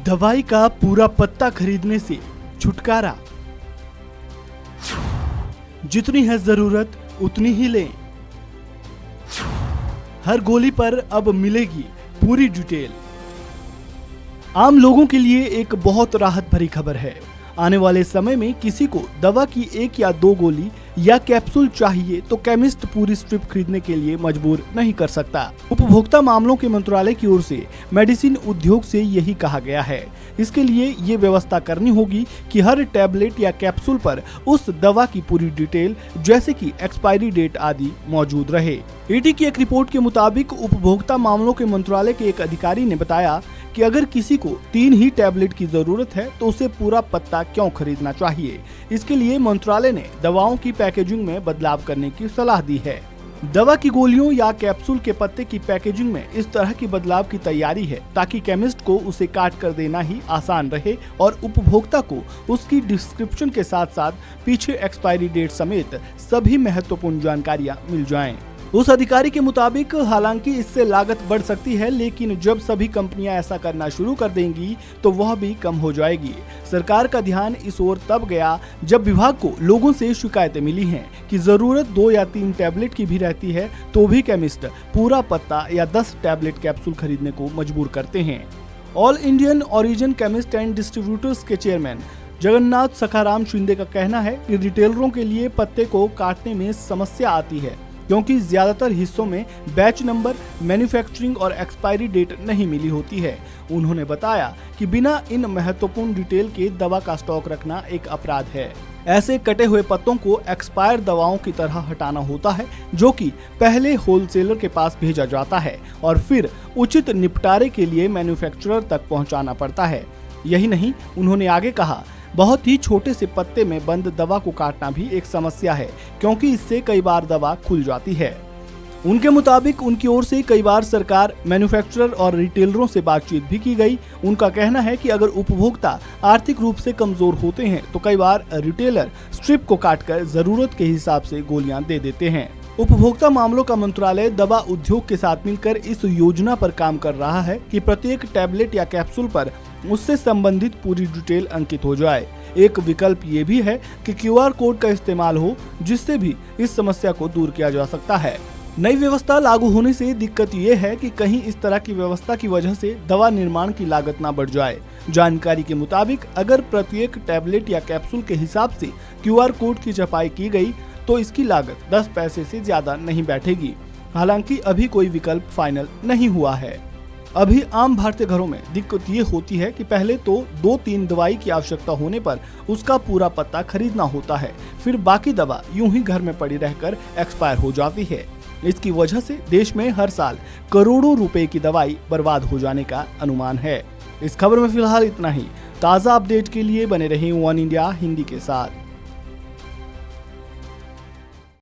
दवाई का पूरा पत्ता खरीदने से छुटकारा। जितनी है जरूरत उतनी ही लें। हर गोली पर अब मिलेगी पूरी डिटेल। आम लोगों के लिए एक बहुत राहत भरी खबर है। आने वाले समय में किसी को दवा की 1 या 2 गोली या कैप्सूल चाहिए तो केमिस्ट पूरी स्ट्रिप खरीदने के लिए मजबूर नहीं कर सकता। उपभोक्ता मामलों के मंत्रालय की ओर से मेडिसिन उद्योग से यही कहा गया है। इसके लिए ये व्यवस्था करनी होगी कि हर टैबलेट या कैप्सूल पर उस दवा की पूरी डिटेल जैसे कि एक्सपायरी डेट आदि मौजूद रहे। ईडी की एक रिपोर्ट के मुताबिक उपभोक्ता मामलों के मंत्रालय के एक अधिकारी ने बताया कि अगर किसी को 3 ही टैबलेट की जरूरत है तो उसे पूरा पत्ता क्यों खरीदना चाहिए। इसके लिए मंत्रालय ने दवाओं की पैकेजिंग में बदलाव करने की सलाह दी है। दवा की गोलियों या कैप्सूल के पत्ते की पैकेजिंग में इस तरह की बदलाव की तैयारी है ताकि केमिस्ट को उसे काट कर देना ही आसान रहे और उपभोक्ता को उसकी डिस्क्रिप्शन के साथ साथ पीछे एक्सपायरी डेट समेत सभी महत्वपूर्ण जानकारियां मिल जाएं। उस अधिकारी के मुताबिक हालांकि इससे लागत बढ़ सकती है, लेकिन जब सभी कंपनियां ऐसा करना शुरू कर देंगी तो वह भी कम हो जाएगी। सरकार का ध्यान इस ओर तब गया जब विभाग को लोगों से शिकायतें मिली हैं कि जरूरत 2 या 3 टैबलेट की भी रहती है तो भी केमिस्ट पूरा पत्ता या 10 टैबलेट कैप्सूल खरीदने को मजबूर करते हैं। All Indian origin chemist and distributors के चेयरमैन जगन्नाथ सखाराम शिंदे का कहना है कि रिटेलरों के लिए पत्ते को काटने में समस्या आती है क्योंकि ज्यादातर हिस्सों में बैच नंबर, मैन्युफैक्चरिंग और एक्सपायरी डेट नहीं मिली होती है। उन्होंने बताया कि बिना इन महत्वपूर्ण डिटेल के दवा का स्टॉक रखना एक अपराध है। ऐसे कटे हुए पत्तों को एक्सपायर दवाओं की तरह हटाना होता है जो कि पहले होलसेलर के पास भेजा जाता है और फिर उचित निपटारे के लिए मैन्युफैक्चरर तक पहुंचाना पड़ता है। यही नहीं, उन्होंने आगे कहा, बहुत ही छोटे से पत्ते में बंद दवा को काटना भी एक समस्या है क्योंकि इससे कई बार दवा खुल जाती है। उनके मुताबिक उनकी ओर से कई बार सरकार, मैन्युफैक्चरर और रिटेलरों से बातचीत भी की गई। उनका कहना है कि अगर उपभोक्ता आर्थिक रूप से कमजोर होते हैं तो कई बार रिटेलर स्ट्रिप को काटकर जरूरत के हिसाब से गोलियां दे देते हैं। उपभोक्ता मामलों का मंत्रालय दवा उद्योग के साथ मिलकर इस योजना पर काम कर रहा है कि प्रत्येक टैबलेट या कैप्सूल पर उससे संबंधित पूरी डिटेल अंकित हो जाए। एक विकल्प ये भी है कि QR कोड का इस्तेमाल हो जिससे भी इस समस्या को दूर किया जा सकता है। नई व्यवस्था लागू होने से दिक्कत ये है कि कहीं इस तरह की व्यवस्था की वजह से दवा निर्माण की लागत न बढ़ जाए। जानकारी के मुताबिक अगर प्रत्येक टैबलेट या कैप्सूल के हिसाब से QR कोड की छपाई की गई तो इसकी लागत 10 पैसे से ज्यादा नहीं बैठेगी। हालांकि अभी कोई विकल्प फाइनल नहीं हुआ है। अभी आम भारतीय घरों में दिक्कत ये होती है कि पहले तो 2-3 दवाई की आवश्यकता होने पर उसका पूरा पत्ता खरीदना होता है, फिर बाकी दवा यूं ही घर में पड़ी रहकर एक्सपायर हो जाती है। इसकी वजह से देश में हर साल करोड़ों रुपए की दवाई बर्बाद हो जाने का अनुमान है। इस खबर में फिलहाल इतना ही। ताज़ा अपडेट के लिए बने रहें वन इंडिया हिंदी के साथ।